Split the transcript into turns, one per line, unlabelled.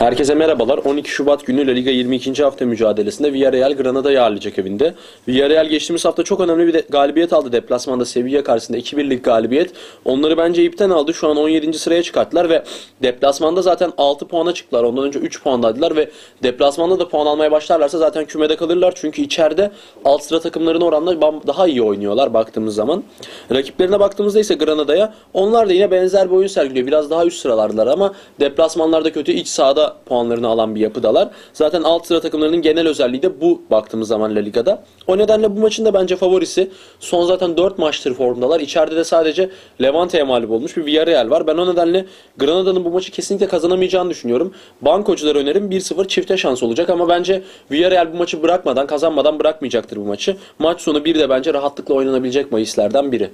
Herkese merhabalar. 12 Şubat günü La Liga 22. hafta mücadelesinde Villarreal Granada'yı ağırlayacak evinde. Villarreal geçtiğimiz hafta çok önemli bir galibiyet aldı deplasmanda Sevilla karşısında 2-1'lik galibiyet. Onları bence ipten aldı. Şu an 17. sıraya çıkarttılar ve deplasmanda zaten 6 puana çıktılar. Ondan önce 3 puandaydılar ve deplasmanda da puan almaya başlarlarsa zaten kümede kalırlar. Çünkü içeride alt sıra takımların oranla daha iyi oynuyorlar baktığımız zaman. Rakiplerine baktığımızda ise Granada'ya onlar da yine benzer bir oyun sergiliyor. Biraz daha üst sıralardılar ama deplasmanlarda kötü, iç sahada puanlarını alan bir yapıdalar. Zaten alt sıra takımlarının genel özelliği de bu baktığımız zaman La Liga'da. O nedenle bu maçın da bence favorisi. Son zaten 4 maçtır formdalar. İçeride de sadece Levante'ye mağlup olmuş bir Villarreal var. Ben o nedenle Granada'nın bu maçı kesinlikle kazanamayacağını düşünüyorum. Bankoculara önerim 1-0 çifte şans olacak ama bence Villarreal bu maçı kazanmadan bırakmayacaktır bu maçı. Maç sonu bir de bence rahatlıkla oynanabilecek bahislerden biri.